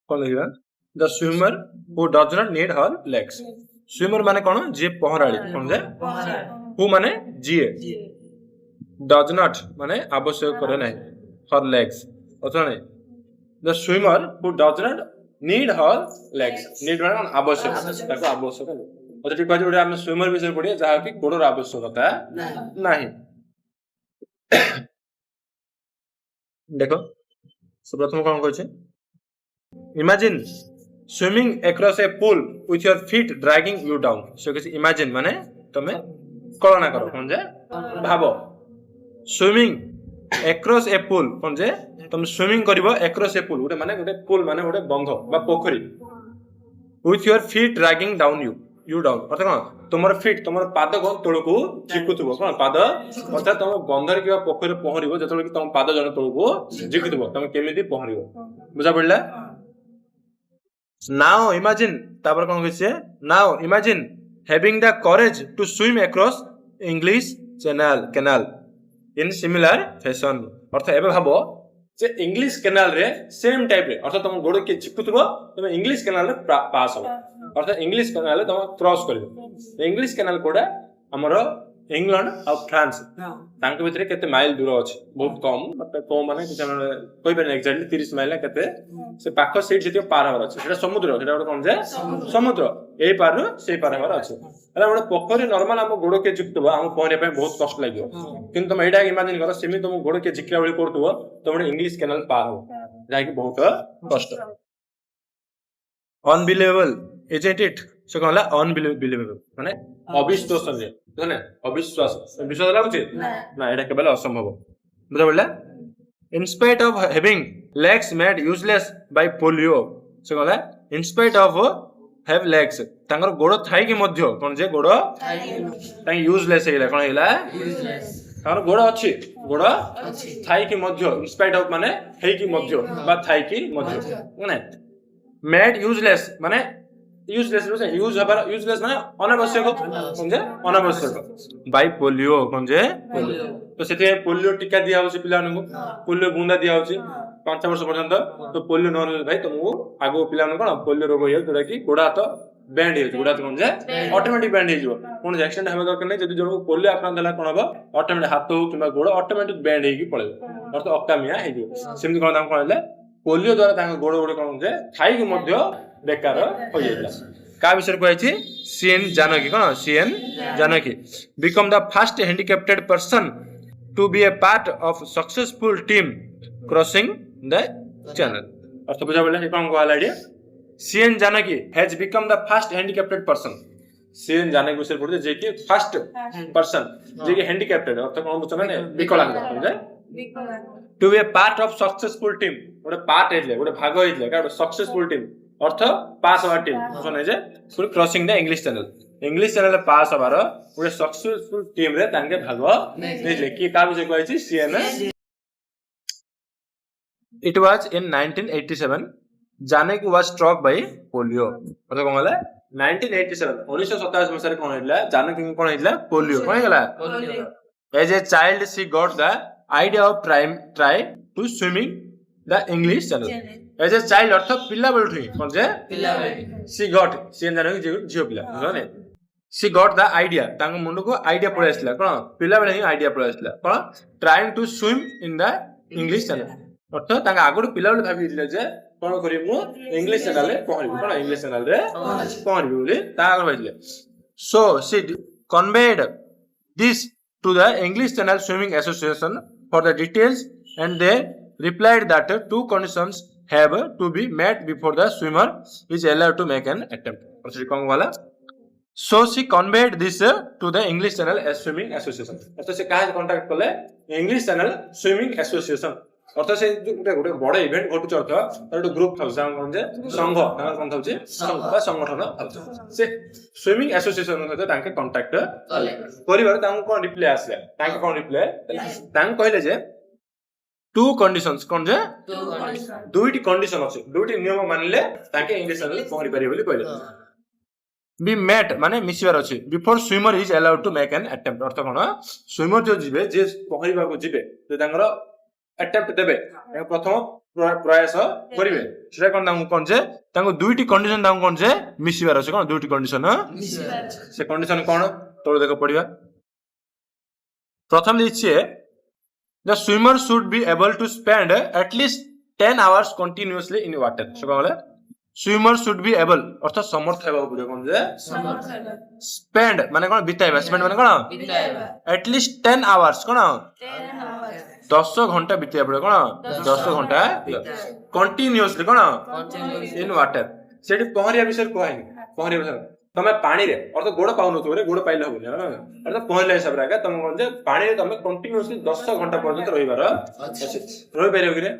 कौन लिखा the swimmer who does not need her legs swimmer माने कौन जे पहराड़ी कौन जे हु माने जीए डज नॉट माने आवश्यक करे नहीं हर लेग्स अथवा नहीं the swimmer who does not need her legs need माने कौन आवश्यक ताको आवश्यक अच्छा ठीक कहजे हम स्विमर विषय पढ़िए जहाँ कि गोड़र आवश्यकता नहीं देखो प्रथम कौन कहे imagine swimming across a pool with your feet dragging you down so किसी इमेजिन माने तमे कल्पना करो कौन जे भाबो स्विमिंग अक्रॉस ए पूल कौन जे तुम स्विमिंग करिवो अक्रॉस ए पूल गोटे माने गोटे पूल माने गोटे बंध बा पोखरी with your feet dragging down you down अर्थात कौन तुमर फीट तुमर पाद को तळको झिकुथबो कौन पाद अर्थात तुम बंधर किबा पोखरी पहरिबो जतले कि तुम पाद जन तळको झिकुथबो तुम केमिति पहरिबो बुझा पड़ला Now imagine तापर कौन कहছে Now imagine having the courage to swim across English canal in similar fashion अर्थ एबे भाबो जे इंग्लिश कैनाल रे सेम टाइप रे अर्थ तुम गोड़ के चिकुतबो तुम इंग्लिश कैनाल रे पास हो अर्थ इंग्लिश कैनाल रे तुम क्रॉस करबो इंग्लिश कैनाल कोडा हमरो इंग्लैंड और फ्रांस तांके भितर केते माइल दूर अछि बहुत कम मतलब कम माने कि कोइ पर एक्जेक्टली 30 माइल ना केते से पाखो सीट जतियो पार हवर अछि सेटा समुद्र सेटा कोन जे समुद्र एई पार से पार हवर अछि हला गोटे पोखरी नॉर्मल हम गोड़ के झिकतबो हम पहरे पे बहुत कष्ट लागियो किंतु तुम एटा इमेजिन करो सेमी तुम गोड़ के झिकला बळी करतबो तुम इंग्लिश कैनाल पार हो जाय कि बहुत कष्ट अनबिलीवेबल इजंट इट से कहला अनबिलीवेबल माने अविश्वासनीय माने अविश्वास विश्वास लागुची ना एटा केवल असंभव बुझा पड़ला in spite of having legs made useless by polio से कहला in spite of have legs तांगर गोड़ थाई के मध्य कोन जे गोड़ ताई यूजलेस हेला कोन हेला यूजलेस तांगर गोड़ अछि गोड़ थाई के मध्य इन स्पाइट ऑफ माने हे की मध्य बा थाई की मध्य माने मेड यूजलेस माने यूजलेस यूज हबार यूजलेस माने अनावश्यक समझे अनावश्यक बाय पोलियो कोन जे पोलियो तो सेते पोलियो टीका दिया होछि पिला को पोलियो बुंदा दिया होछि 5 वर्ष पर्यंत तो पोलियो न भाई तुमको आगो पिला कोन पोलियो रोग होय जोडा कि गोडा तो बैंड हे गोडा कोन जे ऑटोमेटिक बैंड हे जो कोन एक्सीडेंट हबा दरकार नै जदि जणो पोलियो आपन देला कोन हबो ऑटोमेटिक हाथ हो किबा गोड ऑटोमेटिक बैंड हे कि पळे अर्थ अकामिया हे जो सेमि कोन नाम कोन पोलियो द्वारा तांग गोड़ गोड़ कोन जे थाई के मध्य बेकार हो जाइला का विषय कहैछि सीएन जानकी कोन CN Janaki become the first handicapped person to be a part of successful team crossing the channel अर्थ बुझा बोले कोन कहला idea CN Janaki has become the first handicapped person CN Janaki विषय पढ़ते जे कि फर्स्ट पर्सन जे कि हैंडिकैप्टेड अर्थ कोन बुझ माने विकलांग समझे to be a part of successful team गोटे पार्ट हेले गोटे भाग हेले का सक्सेसफुल टीम अर्थ पास हवा टीम सुने जे फुल crossing the English channel pass हवार गोटे सक्सेसफुल टीम रे तांके भाग नेले कि का विषय कहैछि CN it was in 1987 Janaki was struck by polio अर्थ कोन होला 1987 1927 मसरे कोन हेला जानकी कोन हेला पोलियो कोन हेला polio as a child she got the idea of try to swimming the English channel as a child अर्थ पिल्ला बेलठु कोन जे पिल्ला बेल सी गॉट सी जानकी जियो पिल्ला बुझले सी गॉट द आइडिया तांग मुंड को आइडिया पळे आसला कोन पिल्ला बेले ही आइडिया पळे आसला कोन trying to swim in the English channel अर्थ तांग आगुड पिल्ला बेले भाबी दिले जे कोन करी मु इंग्लिश चैनल रे पहरिबो कोन इंग्लिश चैनल रे पहरिबो बोली ता आगर भाइले so she conveyed this to the English Channel Swimming Association for the details and they replied that two conditions have to be met before the swimmer is allowed to make an attempt. So she conveyed this to the English Channel Swimming Association. तो से काहे contact करले English Channel Swimming Association अर्थ से गोटे बड़ event घटुच अर्थ गोटे group थाउ कोन जे संघ तांकर कोन थाउचे संघ बा संगठन थाउ से स्विमिंग एसोसिएशन सहित तांके कांटेक्ट करिवार तांको कोन रिप्लाई आसले तांके कोन रिप्लाई तांक कहले जे to conditions cone J दुईटी condition अछि दुईटी नियम मानले तांके इंग्लिश चैनल पहरि पारि बोली कहले बी मेट माने मिसिवार अछि before swimmer is allowed to make an attempt अर्थ कोन स्विमर जो जिबे जे पहरिबा को जिबे जे तांकर अटेम्प्ट देबे प्रथम प्रयास करिवे सेटा कोन तांको कोन जे तांको दुईटी कंडीशन तांको कोन जे मिसिबार अछि कोन दुईटी कंडीशन से कंडीशन कोन तो देखो पड़िबा प्रथम दिछे the swimmer should be able to spend at least 10 hours continuously in water से कोन स्विमर शुड बी एबल अर्थ समर्थ हेबा पड़िबो कोन जे स्पेंड माने कोन बिताइबा स्पेंड माने कोन बिताइबा एट लीस्ट 10 hours कोन 10 घंटा बिताइबा पड़िबो कोन 10 घंटा कंटीन्यूअसली कोन इन वाटर सेठी पहरिया विषय कहै पहरिया विषय तमे पानी रे अर्थ गोड़ पाउनो तोरे गोड़ पाइले होबो अर्थ पहरिला हिसाब रे तमे कोन जे पानी रे तमे कंटीन्यूअसली 10 घंटा पर्यंत रहिबार रहि परिबो कि रे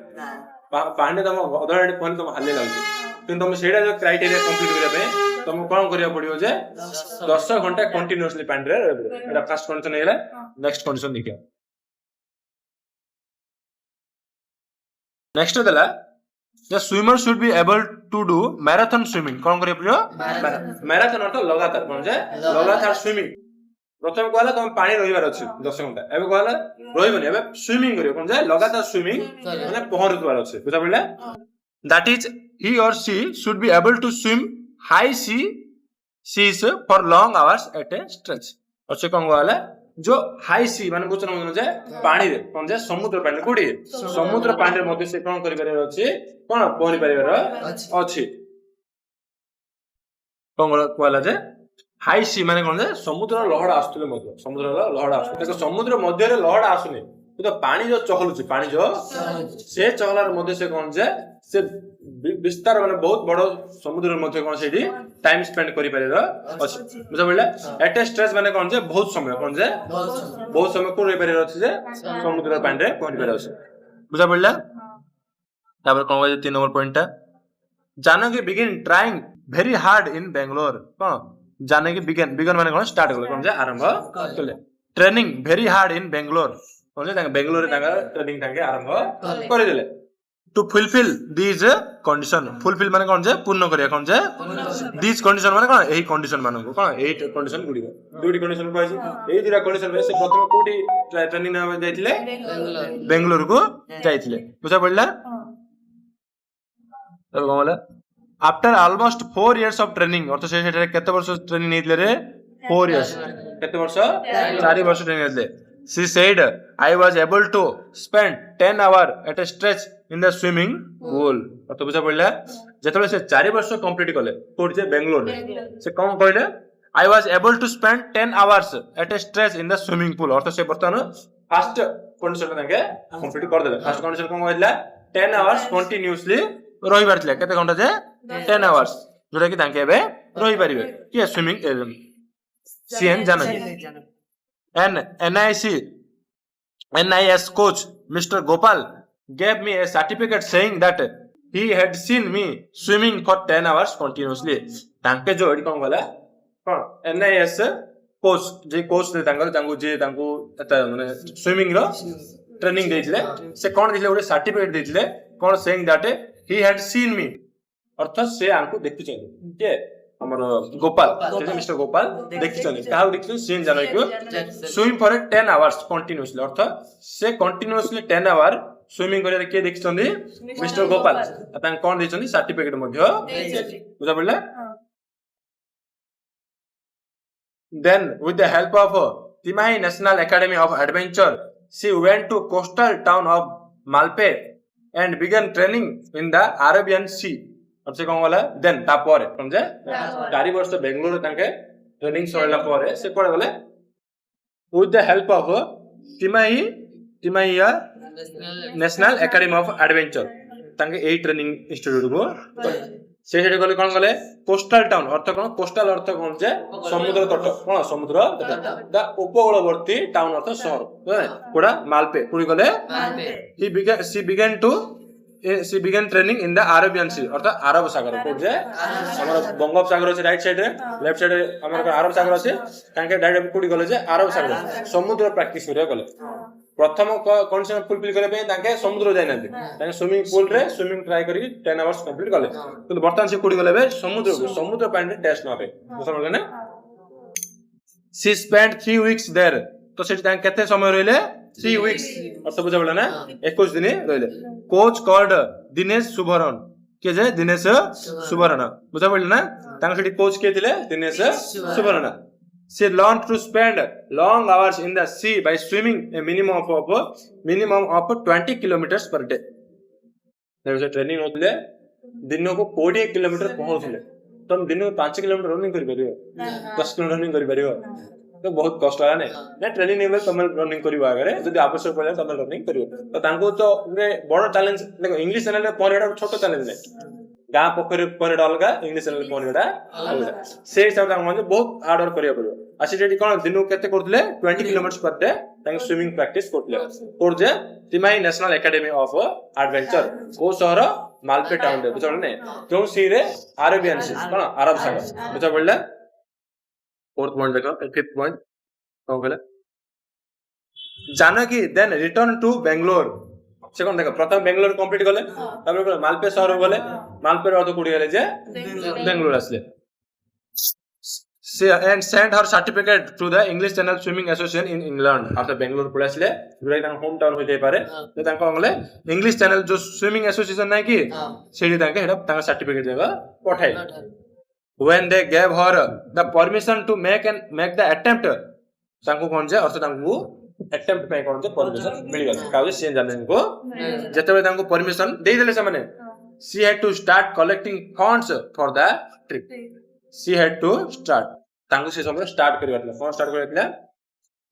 पानी तम अधराडी पहले तम हाले लागै किंतु तुम सेडा जो क्राइटेरिया कंप्लीट करिया पे तुम कोन करिया पड़ियो जे 10 घंटा कंटीन्यूअसली पानी रे एटा फर्स्ट कंडीशन हेला नेक्स्ट कंडीशन देखिया नेक्स्ट देला the swimmer should be able to do marathon swimming कोन करिया पड़ियो मैराथन अर्थ लगातार कोन जे लगातार स्विमिंग प्रथम कहला तुम पानी रहिबार अछि 10 घंटा एबे कहला रहिबनी एबे स्विमिंग करियो कोन जे लगातार स्विमिंग माने पहरतुवार अछि बुझा पड़ला that is he or she should be able to swim high seas for long hours at a stretch और से कौन वाला जो हाई सी माने कुछ न जे पानी रे कोन जे समुद्र पानी कोडी समुद्र पानी रे मध्ये से कोन करि परिवार अछि कोन पहरि परिवार अछि कोन वाला जे हाई सी माने कोन जे समुद्र लहड़ आस्तले मध्ये समुद्र लहड़ आस्तले देखो समुद्र मध्ये रे लहड़ आसुनी तो पानी जो चहलुची पानी जो से चहलार मध्ये से कोन जे से विस्तार माने बहुत बड़ समुद्र मध्ये कोन सेठी टाइम स्पेंड करि परिरो अछि बुझा पड़ला एट स्ट्रेच माने कोन जे बहुत समय को रहि परिरो अछि जे समुद्र पानी रे पहुंच परिरो अछि बुझा पड़ला तापर कोन जे 3 number point Janaki begin trying very hard in Bangalore कोन जानकी बिगिन माने कोन स्टार्ट करले कोन जे आरंभ करले training very hard in Bangalore कोन जे बेंगलोर रे ताका ट्रेनिंग ताके आरंभ करि देले to fulfil this condition fulfil माने कोन जे पूर्ण करिया कोन जे दिस कंडीशन माने कोन एही कंडीशन मानको कोन एही कंडीशन गुडी दुडी कंडीशन कहै एही दुरा कंडीशन में से प्रथम कोठी ट्रेनिंग ना जाइतिले बेंगलोर को जाइतिले बुझा पड़ला तब कोमला after almost 4 years of training अर्थ से सेटा केते वर्ष ट्रेनिंग नेइतिले रे 4 years केते वर्ष 4 वर्ष training नेइतिले she said I was able to spend 10 hours at a stretch in the swimming pool तो बुझा पड़ला जेतबे से 4 वर्ष कंप्लीट करले कोड जे बेंगलोर से कोन कहले I was able to spend 10 hours at a stretch in the swimming pool अर्थ से बर्तन फर्स्ट कंडीशन ताके कंप्लीट कर देले फर्स्ट कंडीशन कोन कहला 10 hours कंटीन्यूअसली रहि परथिले केते घंटा जे 10 hours जोटा कि ताके एबे रहि परिबे कि स्विमिंग सीएन जानन and NIS coach Mr. Gopal gave me a certificate saying that he had seen me swimming for 10 hours continuously तांके जो एडी कोन गला कोन NIS कोच जे कोच ने तांको जे तांको माने स्विमिंग रो ट्रेनिंग देइले से कोन दिले ओडे सर्टिफिकेट देइले कोन saying that he had seen me अर्थ से आंको देखि छै के हमर गोपाल जे मिस्टर गोपाल देखि छै काउ देखि छै सीन जानै को स्विम फॉर 10 hours कंटीन्यूअसली अर्थ से कंटीन्यूअसली 10 hour स्विमिंग करे के देखि छथि मिस्टर गोपाल तां कोन दै छथि सर्टिफिकेट मध्ये बुझा पड़ला then with the help of Timai National Academy of Adventure she went to coastal town of Malpe and began training in the Arabian Sea अब से कोन वाला देन ता परे समझे 4 वर्ष बेंगलुरु ताके ट्रेनिंग सरेला परे से कोन गले with the help of Thimmaiah national academy of adventure ताके एई ट्रेनिंग इंस्टीट्यूट को से हेड गले कोन गले कोस्टल टाउन अर्थ कोन कोस्टल अर्थ कोन जे समुद्र तट कोन समुद्र द उपकूलवर्ती टाउन अर्थ शहर कोडा मालपे पुरी गले Malpe she began training in the Arabian Sea अर्थात अरब सागर को जे हमर बंगोप सागर अछि राइट साइड रे लेफ्ट साइड रे हमर अरब सागर अछि ताके डायरेक्ट कुडी गले जे अरब सागर समुद्र प्रैक्टिस करे गले प्रथम कंडीशन फुलफिल करे पे ताके समुद्र जाय नांती ताके स्विमिंग पूल रे स्विमिंग ट्राई करी 10 आवर्स कंप्लीट गले तो वर्तमान से कुडी गले बे समुद्र पानी रे टेस्ट नबे समझले ना सी स्पेंड 3 weeks देयर तो सेठी ताके केते समय रहले 3 weeks अर्थ बुझा पड़ला ना 21 दिन रहले कोच कॉल्ड दिनेश सुभरन के जे दिनेश सुभरन बुझा पड़ला ना तांग सेठी कोच के थिले Dinesh सुभरन she learned to spend long hours in the sea by swimming a minimum of 20 kilometers per day देखो ट्रेनिंग होतले दिन को 20 किलोमीटर पहुंचले तुम दिन में 5 किलोमीटर रनिंग कर परियो 10 किलोमीटर रनिंग कर परियो तो बहुत कष्ट है ना ट्रेनिंग नहीं तुम रनिंग करियो आगे जदी आवश्यक पड़े तुम रनिंग करियो तो तांको तो रे बड़ चैलेंज देखो इंग्लिश चैनल रे परेडा छोटो चैलेंज नहीं गाँ पोखरी परेडा अलगा इंग्लिश चैनल परेडा अलगा से हिसाब से म्हणजे बहुत हार्ड वर्क करियो पड़ियो आसीटी कोन दिन को केते करथले 20 किलोमीटर पर डे तांको स्विमिंग प्रैक्टिस करथले और जे तिमाही नेशनल एकेडमी ऑफ एडवेंचर को शहर मालपे टाउन रे बुझल ने जो सी रे अरेबियन सी कोन अरब सागर बुझा पड़ले फोर्थ पॉइंट देखो फिफ्थ पॉइंट कोन कहले Janaki then return to Bangalore से कोन देखो प्रथम बेंगलोर कंप्लीट करले तापर मालपे शहर गले मालपे रे कुडी गेले जे बेंगलोर आसले she and sent her certificate to the English Channel Swimming Association in England after Bangalore पळे आसले जोरा तांका होम टाउन होई जाय पारे तो तांका अंगले इंग्लिश चैनल जो स्विमिंग एसोसिएशन नै कि सेडी तांका हेडा तांका सर्टिफिकेट देबा पठाई when they gave her the permission to make the attempt तांको कोन जे अर्थ तांको अटेम्प्ट पे कोन जे परमिशन मिल गेल काजे से जाने को जतबे तांको परमिशन दे देले से माने she had to start collecting funds for the trip she had to start तांको से समय स्टार्ट करबातला कोन स्टार्ट करबातला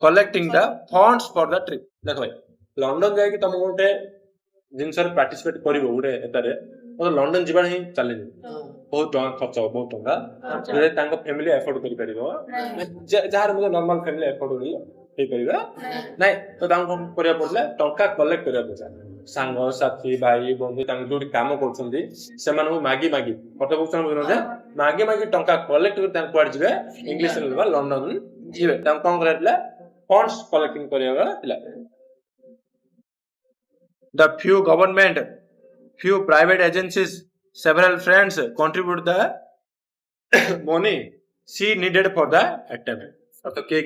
collecting the funds for the trip देखो भाई लंदन जाय कि तुम गोटे जिनसर पार्टिसिपेट करिवो गोटे एतारे तो लंदन जीवन ही चले बहुत टका खर्च हो बहुत टका जे तांको फैमिली अफोर्ड करि परिबो जहार मतलब नॉर्मल फैमिली अफोर्ड होई हे परिबा नै तो तांको करिया पड़ले टका कलेक्ट करिया पड़सा सांग साथी भाई बंधु तांको जोडी काम करछन्ती सेमानहु मागी फटो बुझन बुझन जे मागी टका कलेक्ट कर तांको पड़ जिवे इंग्लिश लेवल लंदन जिवे तांको कोन करले फंड्स कलेक्टिंग करिया तिला the few government few private agencies several friends contribute the money she needed for the attempt तो के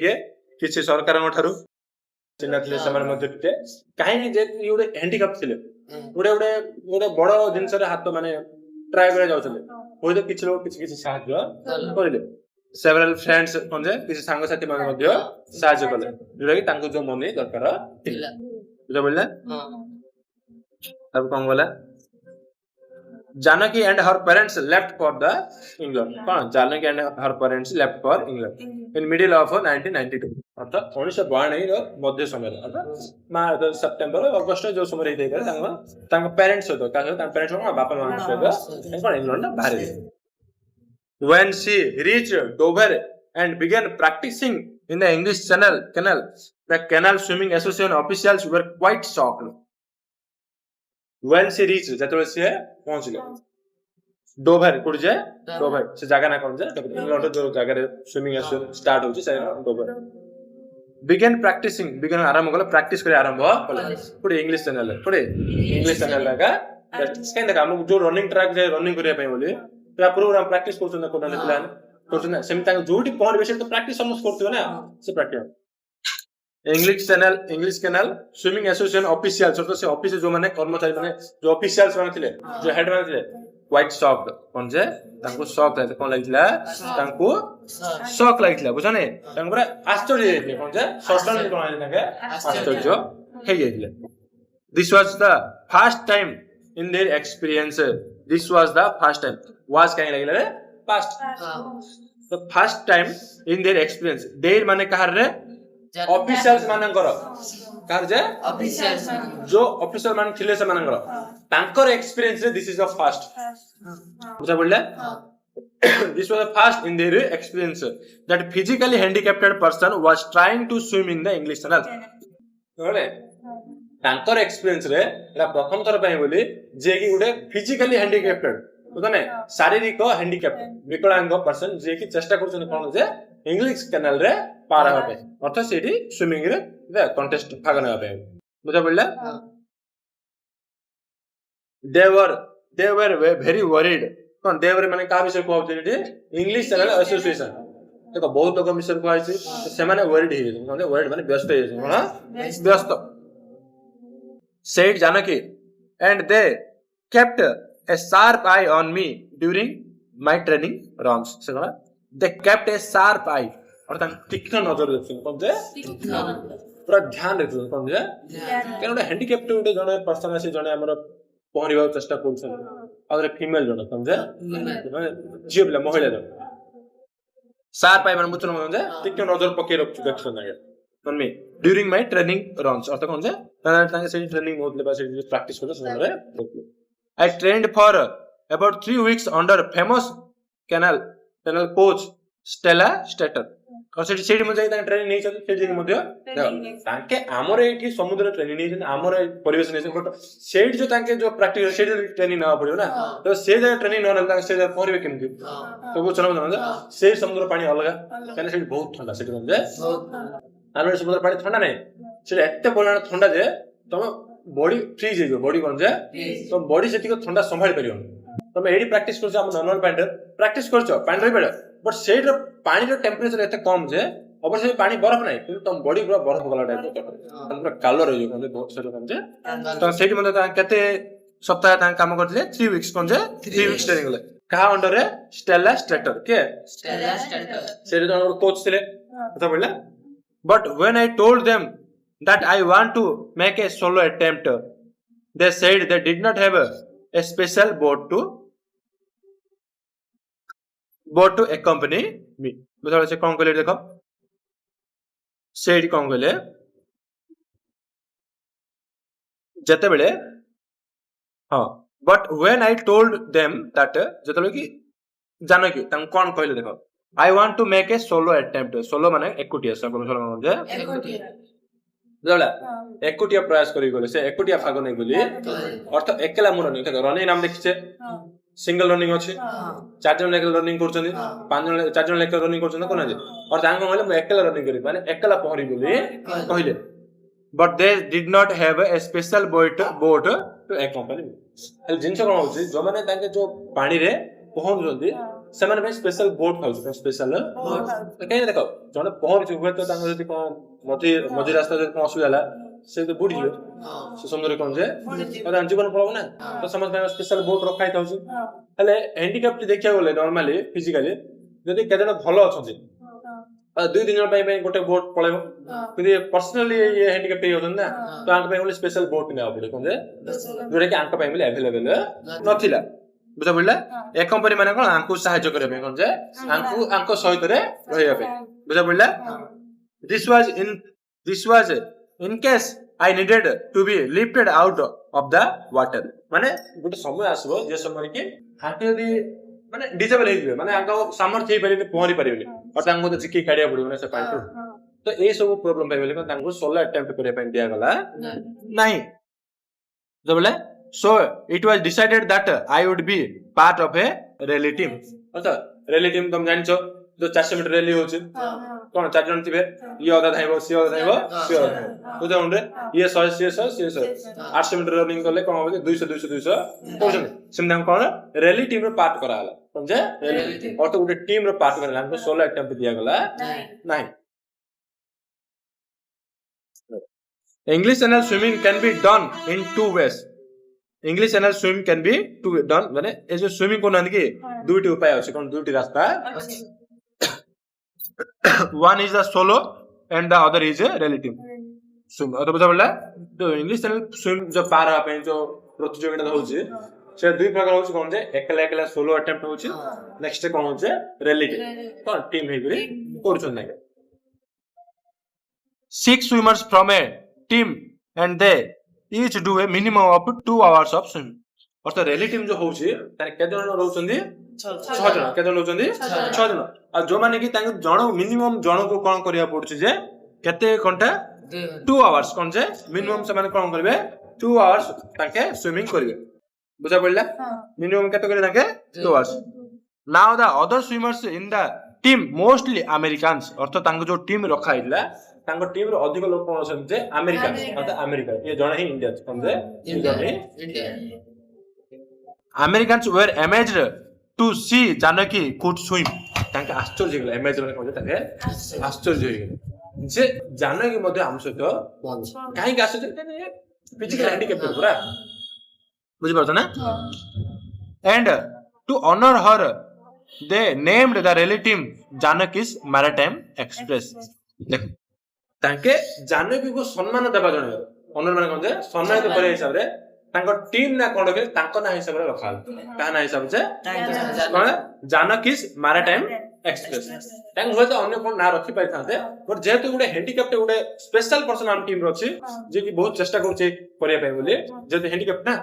किछि सरकार ठारू चिन्ह थिले समान मध्ये थे काहे जे योडे हैंडीकैप थिले ओडे बड़ जिंस रे हाथ माने ट्राई करे जाउछले होय तो किछि लोग किछि सहाय्य करिले सेवरल फ्रेंड्स कोन जे किछि संग साथी मान मध्ये सहाय्य कले जोडा कि तांको जो मनी दरकार थिला बुझा बोलले अब कोन बोला Janaki and her parents left for the England cone Janaki and her parents left for England in middle of 1992 अर्थात 1992 रो मध्य समय अर्थात मार्च सितंबर अगस्त जो समय रे करे तांको पेरेंट्स होतो का पेरेंट्स को बापा मामा सहित कोन इंग्लैंड बाहर when she reached Dover and began practicing in the English canal the canal swimming association officials were quite shocked when she reached जतले से पहुंचले डोभर कुड जे डोभर से जगह ना कोन जे इंग्लैंड जो जगह रे स्विमिंग स्टार्ट होची से डोभर began practicing आरंभ कले प्रैक्टिस करे आरंभ कले पुरे इंग्लिश चैनल लगा स्कैन देखा हम जो रनिंग ट्रैक जे रनिंग करिया पय बोली पूरा प्रोग्राम प्रैक्टिस करछन कोन प्लान करछन सेम तांग जोटी पॉइंट बेसे तो प्रैक्टिस समझ करथियो ना से practice English canal swimming association officials तो से ऑफिस जो माने कर्मचारी माने जो ऑफिशियल्स माने थिले जो हेड माने थिले क्वाइट शॉक्ड कोन जे तांको शॉक लागिला कोन लागिला तांको शॉक लागिला बुझने तांको पूरा आश्चर्य हेले कोन जे सडनली कोन आइले ताके आश्चर्य हे गेले this was the first time in their experience this was the first time was काई लागिला रे past the first time in their experience their माने कहार रे ऑफिशियल्स मानकर कार जे ऑफिशियल्स जो ऑफिसर मान थिले से मानकर तांकर एक्सपीरियंस रे दिस इज द फर्स्ट बुझा पड़ले this was the first in their experience that physically handicapped person was trying to swim in the English channel बोले तांकर एक्सपीरियंस रे एला प्रथम थर पय बोली जे कि गुडे फिजिकली हैंडिकैप्टेड बुझने शारीरिक हैंडिकैप्ट विकलांग पर्सन जे कि चेष्टा करछन कोन जे इंग्लिश कैनाल रे पार होबे अर्थात सेठी स्विमिंग रे कॉन्टेस्ट भाग नेबा पे बुझा पड़ला they were very worried कोन दे वर माने का विषय को होते इंग्लिश चैनल एसोसिएशन देखो बहुत लोग मिशन को आइछि से माने वरिड हे माने वरिड माने व्यस्त हे कोना व्यस्त said Janaki and they kept a sharp eye on me during my training runs से कोना they kept a sharp eye और तां तीक्ष्ण नजर रखिन कोन जे पूरा ध्यान रखिन कोन जे केनोडा हैंडिकैप्ट उडे जने पर्सन आसी जने हमर पहरिबा चेष्टा करछन आदरे फीमेल जने कोन जे जिबला महिला जने सार पाइ मन बुझन कोन जे तीक्ष्ण नजर पके रखछु देखछन नागे कोन मी ड्यूरिंग माय ट्रेनिंग रन्स अर्थ कोन जे तांगे से ट्रेनिंग होतले बा से प्रैक्टिस करछन समरे I trained for about 3 weeks under famous कैनल कोच स्टेला स्टेटर और सेठी म जाई ता ट्रेनिंग नै छै सेठी मध्ये तांके हमर एठी समुद्र ट्रेनिंग नै छै हमर परिवेश नै छै बट सेठी जो तांके जो प्रैक्टिकल सेठी ट्रेनिंग ना पड़ियो ना तो से जगह ट्रेनिंग न रहला से जगह परिवे केमति तो वो चलो ना से समुद्र पानी अलग काने सेठी बहुत ठंडा सेठी म्हणजे आरो समुद्र पानी ठंडा नै सेठी एते बोलना ठंडा जे तुम बॉडी फ्रीज हे बॉडी कोन जे तो बॉडी सेठी को ठंडा संभाळ परियो तुम एडी प्रैक्टिस करछ हम नॉर्मल पानी प्रैक्टिस करछ पानी रहि पड़े बट सेठ पानी रो टेंपरेचर एते कम जे अवश्य पानी बरफ नै किंतु तुम बॉडी पूरा बरफ वाला टाइप रो पूरा कालो रहि जो म्हणजे बहुत सेठ कोन जे तो सेठ मतलब ता केते सप्ताह ता काम करथिले 3 weeks कोन जे 3 weeks ट्रेनिंग ले कहा अंडर रे स्टेला स्टेटर के स्टेला स्टेटर सेठ तो कोच थिले कथा बोलला but when I told them that I want to make a solo attempt they said they did not have a special boat to accompany me बुझा से कोन कहले देखो सेडी कोन कहले जते बेले हां but when I told them that जतले कि जानो कि तंग कोन कहले देखो I want to make a solo attempt solo माने एकुटिया सब सोलो माने एकुटिया जला एकुटिया प्रयास करी गले से एकुटिया भाग नै बोली अर्थ एकेला मुर नै रनिंग नाम देखिछे सिंगल रनिंग अछि चार जन लेकर रनिंग करछनी पांच जन चार जन लेकर रनिंग करछन कोन जे और तांग कहले म एकेला रनिंग करी माने एकेला पहरी बोली कहले but they did not have a special boat to accompany हल जिंस कोन होछि जो माने तांके जो पानी रे पहुंच जल्दी से माने में special boat house special boat कहीं देखो जने पहुंच हुए तो तांगे जति कोन मझी रास्ता जति कोन असुविधा से तो बुडी जियो से समुद्र कोन जे और जीवन पळब ना तो समझ में स्पेशल बोट रखाई थाउछि हले हैंडिकैप्ट देखिया गले नॉर्मली फिजिकली जति केजन भलो अछथि दुई दिन पे गोटे बोट पळेबो किदि पर्सनली ये हैंडिकैप्ट होछन ना तो आंक पे स्पेशल बोट ने आबो कोन जे जोरे कि आंक पे अवेलेबल नथिला बुझा पड़ला एक कंपनी माने कोन आंकु सहायता करे कोन जे आंको सहित रे रहिया पे बुझा पड़ला this was in case I needed to be lifted out of the water माने गोटे समय आसबो जे समय कि हाथे यदि माने डिसेबल हे माने आंको सामर्थ्य हे परिने पहरी परिबे और तांको तो चिकी काडिया पड़िबो ना से पानी तो ए सब प्रॉब्लम पाइबे कोन तांको सोलो अटेम्प्ट करे पे दिया गला नहीं जबले so it was decided that I would be part of a rally team अच्छा rally team तुम जानि छो जो 400 मीटर रैली होछि कोन चार जन थिबे ये आधा धाइबो से आधा धाइबो से आधा तो जाउन रे ये 100 से 800 मीटर रनिंग करले कोन होबे 200 कहछन सिमदाम कोन रैली टीम रो पार्ट करा हला समझे रैली टीम और तो गुटे टीम रो पार्ट करला हमको 16 अटेम्प्ट दिया गला नहीं English channel swimming can be done in two ways English Channel swim can be to done माने ए जो स्विमिंग कोन आंदी दुईटी उपाय अछि कोन दुईटी रास्ता one is the solo and the other is a relative swim तो बुझा पड़ला तो इंग्लिश चैनल स्विम जो पार आ पे जो प्रतियोगिता होछि से दुई प्रकार होछि कोन जे एकला एकला सोलो अटेम्प्ट होछि नेक्स्ट कोन होछि रिलेटिव कोन टीम हे गरी करछन नै 6 swimmers from a team and they each do a minimum of 2 hours of swim और तो रिलेटिव जो होछि तार के जन रहउछन्दी 6 जन के जन रहउछन्दी 6 जन आ जो माने कि तांग जण मिनिमम जण को कोन करिया पड़छ जे केते घंटा 2 आवर्स कोन जे मिनिमम से माने कोन करबे 2 आवर्स ताके स्विमिंग करबे बुझा पड़ला मिनिमम केते करे ताके 2 hours now the other swimmers in the team mostly Americans अर्थ तांग जो टीम रखा हिला तांग टीम रो अधिक लोक कोन अछन जे अमेरिका अर्थ अमेरिका ये जण ही इंडिया कोन जे India Americans were amazed to see Janaki could swim ତାଙ୍କେ ଆଶ୍ଚର୍ଯ୍ୟ ହେଇଗଲେ ଏମଏଚ ମାନେ କହିଲେ ତାଙ୍କେ ଆଶ୍ଚର୍ଯ୍ୟ ହେଇଗଲେ ଯେ ଜାନକୀ ମଧ୍ୟ ଆମ ସହିତ କାହିଁକି ଆଶ୍ଚର୍ଯ୍ୟ ଫିଜିକାଲ ହ୍ୟାଣ୍ଡିକ୍ୟାପ୍ଟେଡ ପୁରା ବୁଝିପାରୁଛ ନା and to honor her they named the relative Janaki's Maritime Express ଦେଖ ତାଙ୍କେ ଜାନକୀକୁ ସମ୍ମାନ ଦେବା ଜଣେ ଅନର ମାନେ କଣ ଯେ ସମ୍ମାନିତ କରିବା ହିସାବରେ ତାଙ୍କ ଟିମ୍ ନା କଣ ରଖିଲେ ତାଙ୍କ ନାଁ ହିସାବରେ ରଖାହେଲା କାହା ନାଁ ହିସାବରେ ଯେ କଣ ଜାନକୀ's Maritime Express ତାଙ୍କ ହୁଏତ ଅନ୍ୟ କଣ ନାଁ ରଖି ପାରିଥାନ୍ତେ ବଟ୍ ଯେହେତୁ ଗୋଟେ ହ୍ୟାଣ୍ଡିକ୍ୟାପ୍ଟ ଗୋଟେ ସ୍ପେଶାଲ ପର୍ସନ ଆମ ଟିମ୍ ରେ ଅଛି ଯିଏ କି ବହୁତ ଚେଷ୍ଟା କରୁଛି କରିବା ପାଇଁ ବୋଲି ଯେହେତୁ ହ୍ୟାଣ୍ଡିକ୍ୟାପ୍ଟ ନା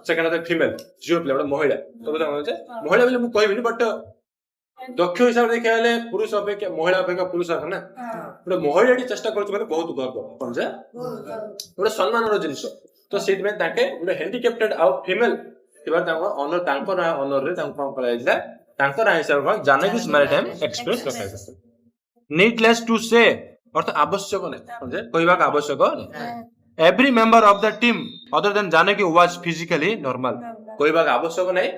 ସେକେଣ୍ଡ ଫିମେଲ ଝିଅ ପିଲା ଗୋଟେ ମହିଳା ତ ମହିଳା ବୋଲି ମୁଁ କହିବିନି ବଟ୍ ଦକ୍ଷ ହିସାବରେ ଦେଖିବାକୁ ଗଲେ ପୁରୁଷ ଅପେକ୍ଷା ମହିଳା ଅପେକ୍ଷା ପୁରୁଷ ନା ଗୋଟେ ମହିଳାଟି ଚେଷ୍ଟା କରୁଛି ମାନେ ବହୁତ ଗର୍ବ କଣ ଯେ ଗୋଟେ ସମ୍ମାନର ଜିନିଷ ତ ସେଇଥିପାଇଁ ତାଙ୍କେ ଗୋଟେ ହ୍ୟାଣ୍ଡିକ୍ୟାପ୍ଟେଡ ଆଉ ଫିମେଲ ଥିବା ତାଙ୍କ ଅନର ତାଙ୍କ ନାଁ ଅନରରେ ତାଙ୍କୁ କଣ କରାଯାଇଥିଲା ତାଙ୍କ ନାଁ ହିସାବରେ କଣ ଜାନକୀ's Maritime Express ରଖାଯାଇଥିଲା needless to say ଅର୍ଥ ଆବଶ୍ୟକ ନାହିଁ କହିବାକୁ ଆବଶ୍ୟକ every member of the team other than Janaki was physically normal କହିବାକୁ ଆବଶ୍ୟକ ନାହିଁ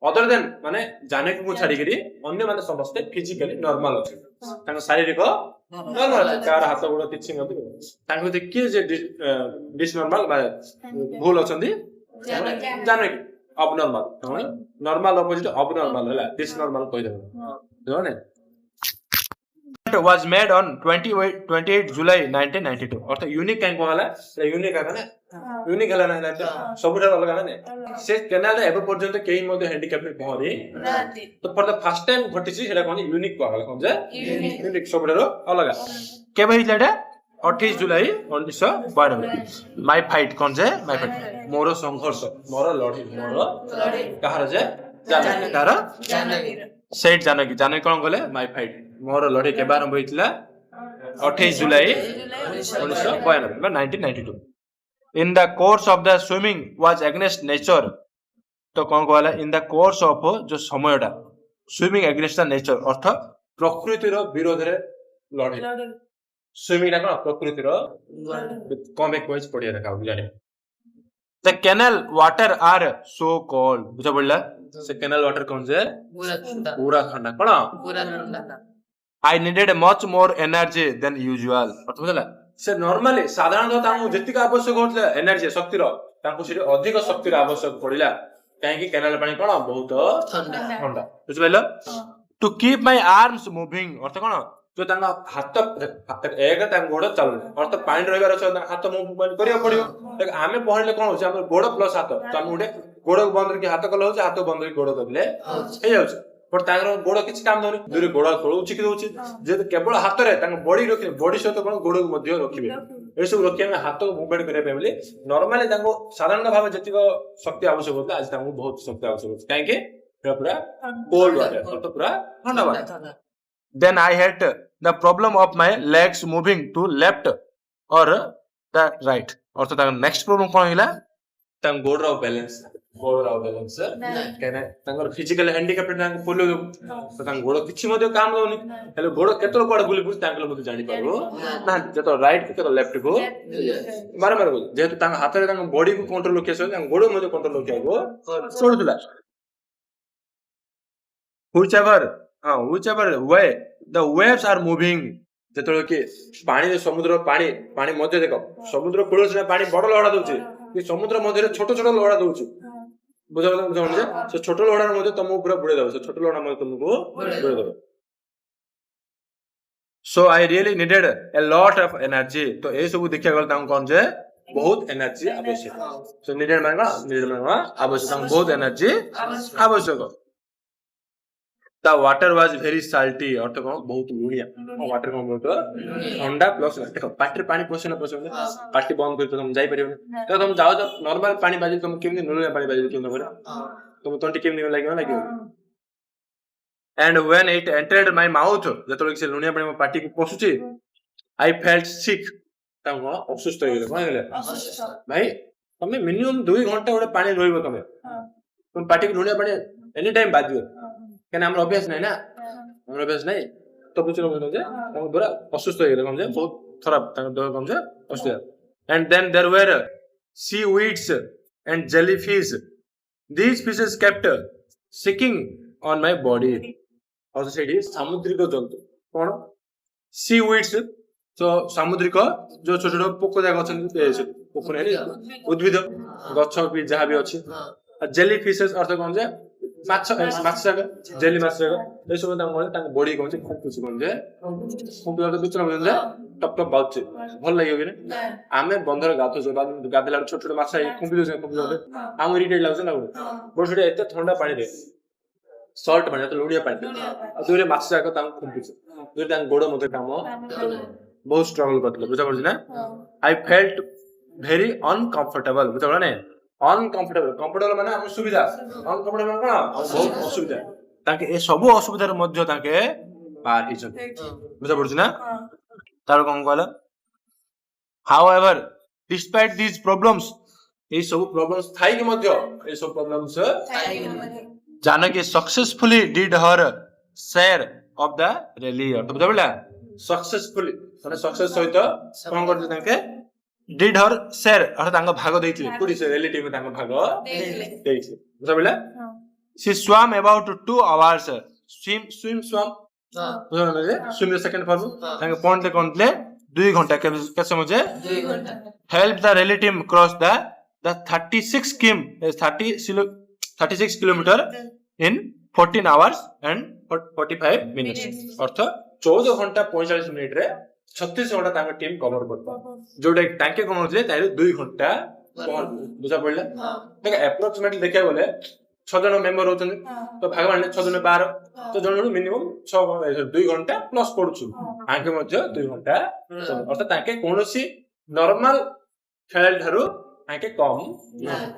other than ମାନେ ଜାନକୀକୁ ଛାଡିକିରି ଅନ୍ୟ ମାନେ ସମସ୍ତେ ଫିଜିକାଲି ନର୍ମାଲ ଅଛନ୍ତି ତାଙ୍କ ଶାରୀରିକ ନର୍ମାଲ ଅଛି କାହାର ହାତ ଗୋଡ କିଛି ନଥିବ ତାଙ୍କ ଭିତରେ କିଏ ଯେ ଡିସନର୍ମାଲ ଭୁଲ ଅଛନ୍ତି ଜାନକୀ ଅବନର୍ମାଲ ନର୍ମାଲ ଅପୋଜିଟ ଅବନର୍ମାଲ ହେଲା ଡିସନର୍ମାଲ କହିଦେବ ବୁଝିଲେ was made on 28 July 1992 ଅର୍ଥ ୟୁନିକ୍ କାଇଁ କହିଲା ୟୁନିକ୍ ଆକା ନା ୟୁନିକ୍ ହେଲା ନା ସବୁଠାରୁ ଅଲଗା ନା ସେ କେନାଲରେ ଏବେ ପର୍ଯ୍ୟନ୍ତ କେହି ମଧ୍ୟ ହ୍ୟାଣ୍ଡିକ୍ୟାପ୍ଟ ପହଁରି ତ ଫର ଦ ଫାର୍ଷ୍ଟ ଟାଇମ ଘଟିଛି ସେଟା କଣ ୟୁନିକ୍ କୁହାଗଲା କଣ ଯେ ୟୁନିକ୍ ସବୁଠାରୁ ଅଲଗା କେବେ ହେଇଥିଲା ଏଟା 28 ଜୁଲାଇ 1992 ମାଇ ଫାଇଟ୍ କଣ ଯେ ମାଇ ଫାଇଟ୍ ମୋର ସଂଘର୍ଷ ମୋର ଲଢେଇ ମୋର କାହାର ଯେ ଜାନକୀ କାହାର ସେଇଟ୍ ଜାନକୀ କଣ କଲେ ମାଇ ଫାଇଟ୍ ମୋର ଲଢେଇ କେବେ ଆରମ୍ଭ ହେଇଥିଲା 28 July 1992 in the course of the swimming was against nature तो कौन कहला in the course of जो समयटा swimming against the nature अर्थ प्रकृतिर विरोध रे लढे स्विमिंग ला कोन प्रकृतिर कम एक पॉइंट्स पढिया रखा जाने the canal water are so cold बुझा पड़ला से canal water कौन जे पूरा ठंडा कोन I needed much more energy than usual अर्थ बुझला से नॉर्मली साधारणतः तांको जतिक आवश्यक होतला एनर्जी शक्तिर तांको से अधिक शक्तिर आवश्यक पड़िला काहे कि कैनाल पानी कोन बहुत ठंडा बुझ पाइलो to keep my arms moving अर्थ कोन जो तांगा हाथ एक तांग गोड़ चल अर्थ पानी रहबार छ हाथ मूवमेंट करियो पड़ियो आमे पहले कोन हो हमर गोड़ प्लस हाथ त हम उडे गोड़ बंद करके हाथ कल हो हाथ बंद करके गोड़ करले हे जाउ पर तांगर गोड़ किछ काम दोनी दूर गोड़ खोलौ चिक दोछि जे केवल हाथ रे तांग बॉडी रखि बॉडी सहित कोन गोड़ मध्ये रखिबे ए सब रखि हम हाथ मूवमेंट करे पेबली नॉर्मली तांगो साधारण भाव जतिक शक्ति आवश्यक होता आज तांगो बहुत शक्ति आवश्यक होता काहे के पूरा कोल्ड वाटर तो पूरा ठंडा water then I had the problem of my legs moving to left or the right और तो तांग नेक्स्ट प्रॉब्लम कोन हिला तांग गोड़ रो बैलेंस कहना तांगर फिजिकल हैंडिकैप्ड तांग फुल तो तांग गोड़ किछि मध्ये काम दोनी हेले गोड़ केतरो कोड बुली बुझ तांगल मध्ये जानि पाबो ना जतो राइट को लेफ्ट को मार मार जेतु तांग हाथ रे तांग बॉडी को कंट्रोल रखिया छ तांग गोड़ मध्ये कंट्रोल रखियागो छोड़ुला whichever way the waves are moving जेतलो कि पानी समुद्र पानी मध्य देखो समुद्र कूल से पानी बड़ लहड़ा दोछि कि समुद्र मध्य छोट छोट लहड़ा दोछि बुझा से छोट लहड़ा मध्य तुमको पूरा बुड़े देबो से छोट लहड़ा मध्य तुमको बुड़े देबो so I really needed a lot of energy तो ए सब देखिया गल तां कोन जे बहुत एनर्जी आवश्यक सो नीडेड माने आवश्यक बहुत एनर्जी आवश्यक The water was very salty अर्थ कोन बहुत लुणिया वाटर कोन बहुत ठंडा प्लस देखो पाटी पानी पोषण पाटी बंद कर तुम जाई परियो तो तुम जाओ तो नॉर्मल पानी बाजी तुम केमनी लुणिया पानी बाजी केमनी करे तुम तंटी केमनी लागियो and when it entered my mouth जतलो कि से लुणिया पानी मो पाटी को पोसुची I felt sick तांगो असुस्थ हो गेले कोन गेले भाई तुम मिनिमम 2 घंटा ओडे पानी रोइबो तुम पाटी को लुणिया पानी एनी टाइम बाजियो केना हमर अभ्यास नै ना हमर अभ्यास नै तो बुझलो जे हम पूरा असुस्थ हो गेले हम जे बहुत खराब तांग देह कम जे असुस्थ and then there were seaweeds and jellyfish these fishes kept sticking on my body और सेठी सामुद्रिक जंतु कौन सी वीड्स तो सामुद्रिक जो छोट छोट पोक जाक अच्छे पोक उद्भिद गछ भी जहाँ भी अच्छी जेली फिशेस अर्थ कौन जे माछ माछ जेली माछ ये सब बॉडी कौन खुंपुची कौन जे खुंपी विचरण जे टप टप बाउचे भल लगे कि आमे बंधर गाधो गाधेला छोट छोट माछ खुंपी खुंपी आम इरिटेट लागुचे ना बड़ छोटे एत ठंडा पानी रे सल्ट पानी तो लुड़िया पानी दुरे माछ जाक खुंपुचे दुरे गोड़ मत काम बहुत स्ट्रगल करते बुझा पड़ी ना आई फेल्ट भेरी अनकंफर्टेबल बुझा पड़ा नहीं अनकंफर्टेबल कंफर्टेबल माने हम सुविधा अनकंफर्टेबल कोन बहुत असुविधा ताके ए सब असुविधा रे मध्य ताके पार हिच बुझा पड़ी ना तार कोन कहला हाउएवर डिस्पाइट दीज प्रॉब्लम्स ए सब प्रॉब्लम्स थाई के मध्य ए सब problems Janaki successfully did her share of the rally तो बुझा पड़ा सक्सेसफुली माने सक्सेस सहित कोन करते ताके डिड हर शेयर अर्थात तांको भाग देइथिले पुडी से रिलेटिव तांको भाग देइथिले बुझा पड़ा she swam about 2 hours swim swam बुझा पड़ा स्विम द सेकंड फॉर्म तांको पॉइंट ले कोनले 2 घंटा के समय जे 2 घंटा help the relative cross the 36 kilometre in 14 hours and 45 minutes अर्थ 14 घंटा 45 मिनिट रे 36 घंटा तांका टीम कवर करता जोटा तांके कोन होतले तारे 2 घंटा बुझा पड़ला देखा एप्रोक्सीमेटली देखा गले 6 जन मेंबर होतन तो भाग माने 6 जन 12 तो जन मिनिमम 2 घंटा प्लस पडछु आंके मध्य 2 घंटा अर्थात तांके कोनोसी नॉर्मल खेल ठारू आंके कम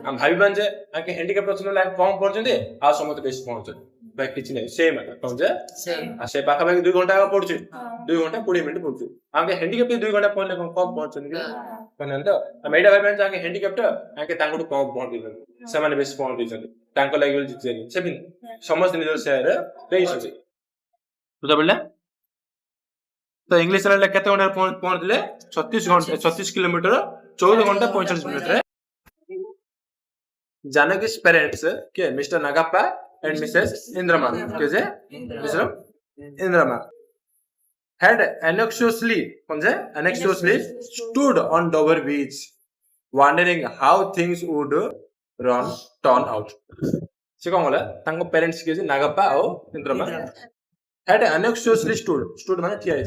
हम भाबी जे आंके हैंडीकैप प्रश्न लाइन कम पडछन्ते आ समत बेसी पहुंच भाई किछ नै सेम कौन जे आ से पाखा भाई 2 घंटा पडछु 2 घंटा 20 मिनिट पडछु आंके हैंडीकैप 2 घंटा पडले कम पहुंचन के कनन तो हम एडा भाई आंके हैंडीकैप आंके तांको कम पहुंच दिसन से माने बेसी पहुंच दिसन तांको लागि जितजेनी सेबिन समस्त निजर शेयर देइसु बुझा पड़ला तो इंग्लिश चैनल केते घंटा पहुंच दिले 36 किलोमीटर 14 घंटा 45 मिनिट रे जानकी's पेरेंट्स के mister Nagappa and Mrs. Indraman के जे mister इंद्रमा had anxiously stood on Dover beach wondering how things would turn out से कौन बोला तांको पेरेंट्स के जे नागाप्पा और इंद्रमा had anxiously stood माने ठिया है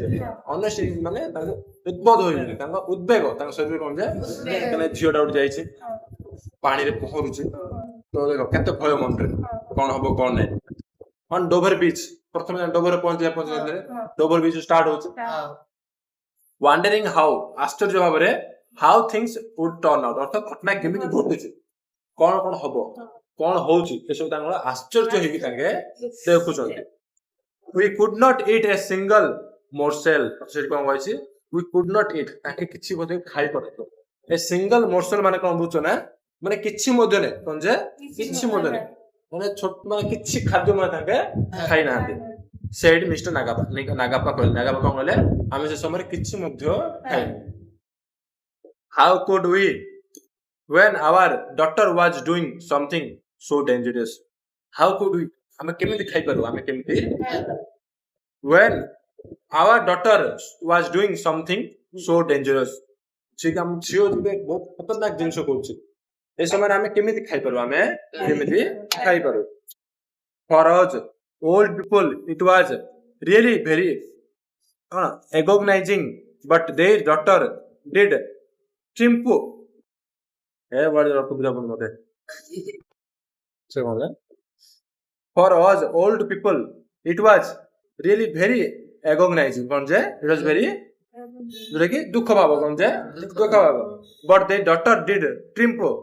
honestly माने तांको उद्बोध होई तांको उद्वेग तांको शरीर कोन जे कने झियोटा उठ जाई छै पानी रे पहरुचे तो देखो केते भय मन रे कोन हबो कोन नै ऑन डोवर बीच प्रथम डोवर पहुंचले डोवर बीच स्टार्ट होचे वंडरिंग हाउ आश्चर्य भाव रे how things would turn out अर्थात घटना केमिति घटुचे कोन कोन हबो कोन होउची ए सब तांगला आश्चर्य हेकि तांगे देखु चलते we could not eat a single morsel से कोन होइची वी कुड नॉट ईट ताके किछि बोधे खाइ परतो ए सिंगल मोर्सेल माने कोन बुझो ना माने किछि मध्य ने कोन जे किछि मध्य ने माने छोट माने किछि खाद्य माने ताके खाइ नाते सेड मिस्टर नागाप्पा कोन बोले आमे से समय किछि मध्य खाइ how could we when our daughter was doing something so dangerous how could we आमे केमिति खाइ परु आमे केमिति when our daughter was doing something so dangerous जे हम छियो जे बहुत खतरनाक जिंस कोछि ए समय आमे केमिति खाइ परु आमे केमिति खाइ परु for us old people it was really very agonising but their daughter did चिंपू ए वर्ड रख बुझा पड़ मते से बोले for us old people it was really very agonising कोन जे इट वाज वेरी जोटा कि दुख भाव कोन जे दुख भाव but their daughter did triumph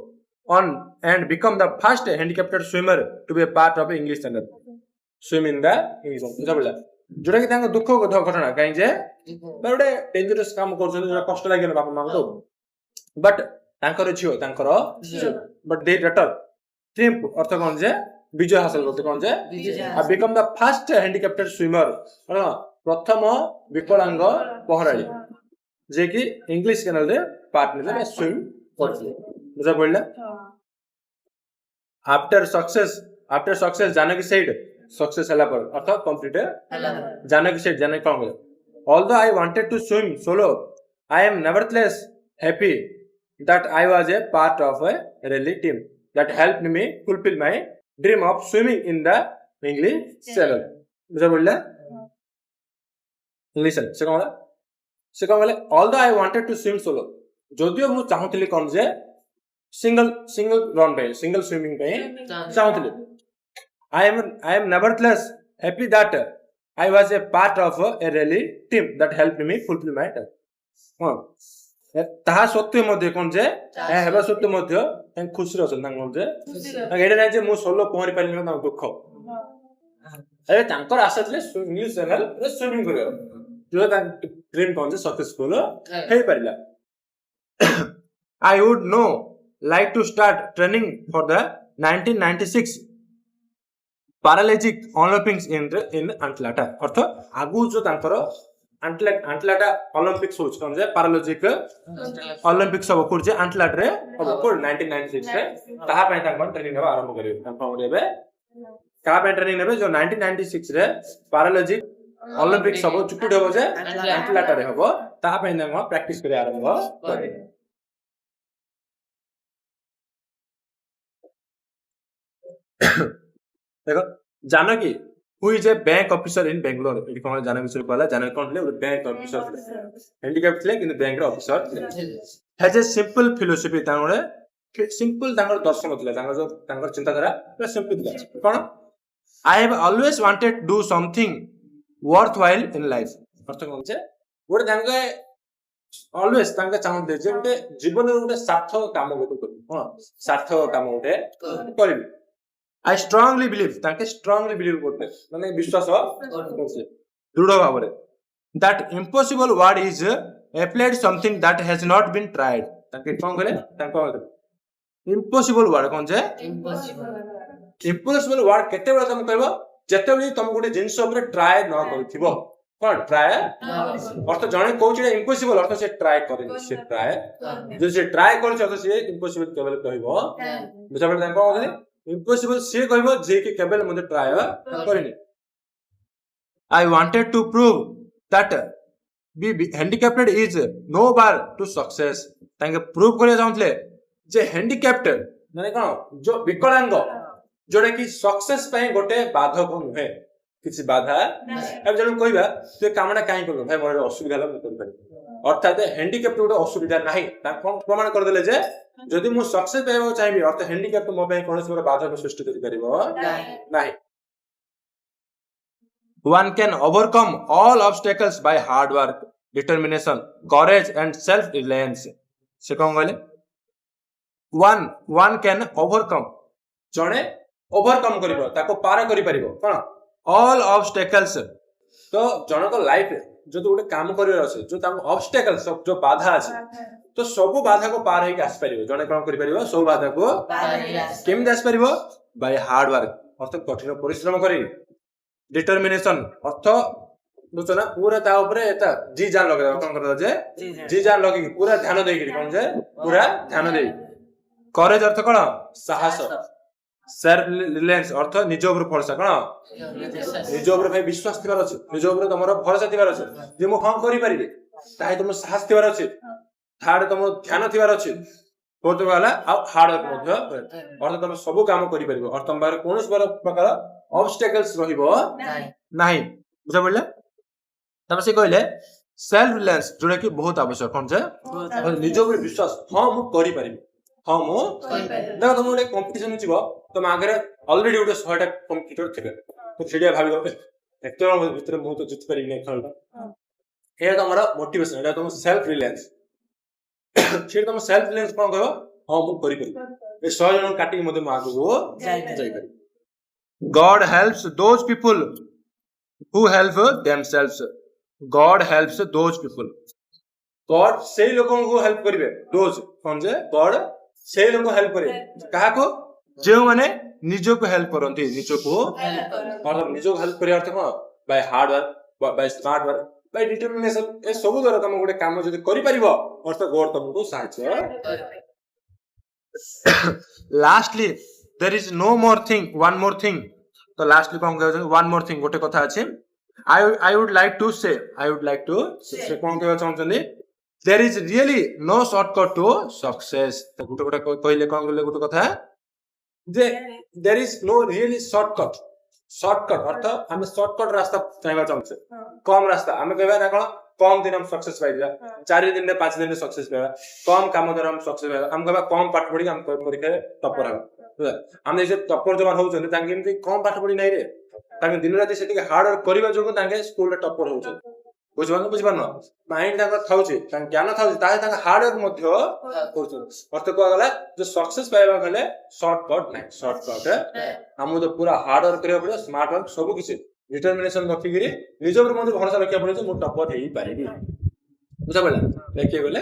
on and become the first handicapped swimmer to be a part of English channel swim in the English बुझा पड़ला जोटा कि तांको दुख घटना काई जे बडे डेंजरस काम करछन जोटा कष्ट लागेन बाप मां तो बट तांकर छियो बट दे डॉटर ट्रिम्प अर्थ कोन जे विजय हासिल करते कोन जे I become the first handicapped swimmer प्रथम विकलांग पहराड़ी जे कि इंग्लिश चैनल रे पार्ट ले स्विम करछले बुझा पड़ला after success Janaki said success हला पर अर्थ कंप्लीट जानकी सेड जानकी कोन कहले although I wanted to swim solo I am nevertheless happy that I was a part of a rally team that helped me fulfill my dream of swimming in the English Channel बुझा बोलला listen से कौन बोले although I wanted to swim solo जदियो मु चाहूतली कोन जे single run पे single swimming पे चाहूतली I am nevertheless happy that I was a part of a rally team that helped me fulfill my dream हां ताहा सत्य मध्ये कोन जे हेबा सत्य मध्ये तां खुशी रहसन तां कोन जे तां एडे नै जे मु सोलो पहरी पाइलिन तां दुख अरे तांकर आशा थले इंग्लिश चैनल रे स्विमिंग करियो जो तां ड्रीम कोन जे सक्सेसफुल हे परिला I would know like to start training for the 1996 Paralympic Olympics in Atlanta अर्थ आगु जो तांकर Atlanta Olympics होछ कोन जे Paralympic Olympics सब कोर जे Atlanta रे को 1996 रे ताहा पय तांकर ट्रेनिंग हेबा आरंभ करियो तांकर होबे का पय ट्रेनिंग नेबे जो 1996 रे Paralympic Olympics सब चुकुड होबो जे Atlanta रे होबो ताहा पय तांकर प्रैक्टिस करे आरंभ करियो देखो Janaki who is a bank officer in Bangalore एटी कोन जानकी सुर कहला जानकी कोन ले बैंक ऑफिसर हैंडीकैप थले कि बैंक रे officer has a simple philosophy तांगरे सिंपल तांगर दर्शन थले तांगर जो तांगर चिंताधारा पूरा सिंपल थला कोन I have always wanted do something worth while in life अर्थ कोन जे गोटे तांगे ऑलवेज तांगे चाहते जे गोटे जीवन रे गोटे सार्थक काम गोटे कर हां सार्थक काम गोटे करबी I strongly believe ताके strongly believe करते माने विश्वास दृढ़ भाव रे that impossible word is applied something that has not been tried ताके कोन करे ताको impossible word कोन जे impossible word केते बेला तुम कहबो जते बेली तुम गोटे जिंस ऊपर ट्राई न करथिबो कोन ट्राई अर्थ जणे कोचिडे impossible अर्थ से ट्राई करेनी से ट्राई जो से ट्राई करछ अर्थ से impossible केवल कहबो बुझा बेला ताको कहले impossible से कहबो जे के केवल मते ट्राई करेनी I wanted to prove that be handicapped is no bar to success ताके प्रूव करे चाहतले जे handicapped माने कोन जो विकलांग जोडे की सक्सेस पय गोटे बाधक नहे किछि बाधा अब जण कहबा ते कामना काई करबो भाई मोर असुविधा ल कर पारि अर्थात हैंडीकैप गोटे असुविधा नाही ता कोन प्रमाण कर देले जे जदि मु सक्सेस पाइबो चाहिबी अर्थ हैंडीकैप मो पय कोनस मोर बाधक सृष्टि करि परिबो नाही one can overcome all obstacles by hard work determination courage and self reliance से कोन गले one can overcome जणे ओवरकम करिवो ताको पार करि परिबो कोन ऑल ऑब्स्टेकल्स तो जण को लाइफ जो तो गोटे काम करिवर আছে जो ताको ऑब्स्टेकल्स जो बाधा আছে तो सब बाधा को पार हेके आस परिबो जणे कोन करि परिबो सब बाधा को केम आस परिबो बाय हार्ड वर्क अर्थ कठिन परिश्रम करी डिटरमिनेशन अर्थ बुझना पूरा ता ऊपर एता जी जान लगे कोन करदा जे जी जान लगे पूरा ध्यान देई कोन जे पूरा ध्यान देई करेज अर्थ कोन साहस सेल्फ रिलायंस अर्थ निज ऊपर भरोसा कोन निज ऊपर भाई विश्वास थिबार अछि निज ऊपर तमरो भरोसा थिबार अछि जे मु हम करि परिबे ताहे तुम साहस थिबार अछि थार्ड तुम ध्यान थिबार अछि फोर्थ वाला आ हार्ड वर्क मध्ये अर्थ तुम सब काम करि परिबो और तुम बारे कोनस प्रकार ऑब्स्टेकल्स रहिबो नाही बुझा पड़ले तब से कहले सेल्फ रिलायंस जोडा कि बहुत आवश्यक कोन जे निज ऊपर विश्वास हां मु करि परिबे हां मु देखो तुम गोटे कंपटीशन छिबो तुम आगरे ऑलरेडी गोटे 100 टा कंपटीटर थिबे तो सेडिया भाबिबो एक्टर भीतर मु तो जित परिबे नै खेलटा हे तमरा मोटिवेशन एटा तुम सेल्फ रिलायंस छे तुम सेल्फ रिलायंस कोन कहबो हां मु करि परिबे ए 100 जन काटी मते मागो जाई करि God helps those people who help themselves God helps those people God से लोगों को हेल्प करिवे those कोन जे God से लोगों को हेल्प करे काहा को जे माने निजो को हेल्प करंती निजो को मतलब निजो को हेल्प करे अर्थ कोन by hard work by smart work by determination ए सब द्वारा तुम गोटे काम जदी करि परिबो अर्थ गॉड तुमको सहायता lastly there is one more thing तो लास्टली कौन कहउछ वन मोर थिंग गोटे कथा अछि I would like to say से कौन कहबा चाहछन्ती there is really no shortcut to success तो गोटे कहले कौन कहले गोटे कथा जे there is no really shortcut अर्थ हम शॉर्टकट रास्ता चाहबा चाहछे कम रास्ता हम कहबा ना कोन कम दिन हम सक्सेस पाइबा 4 दिन में 5 दिन में सक्सेस पाइबा कम काम द्वारा हम सक्सेस पाइबा हम कहबा कम पाठ पढी हम परीक्षा टॉपर हम हम जे टॉपर जवान होउछन तांके एमती कम पाठ पढी नै रे तांके दिन राति सेटिके हार्ड वर्क करबा जोगो तांके स्कूल रे टॉपर होउछन बुझबान माइंड तांका थाउछे तांके ज्ञान थाउछे ताहे तांका हार्ड वर्क मध्य करछन अर्थ को गला जो सक्सेस पाइबा गले शॉर्टकट नै शॉर्टकट हम तो पूरा हार्ड वर्क करियो पड़े स्मार्ट वर्क सब किछ डिटरमिनेशन रखी गिरी निज ऊपर मते भरोसा रखिया पड़े जे मो टॉपर हेई पारेबी बुझा पड़ला देखिए बोले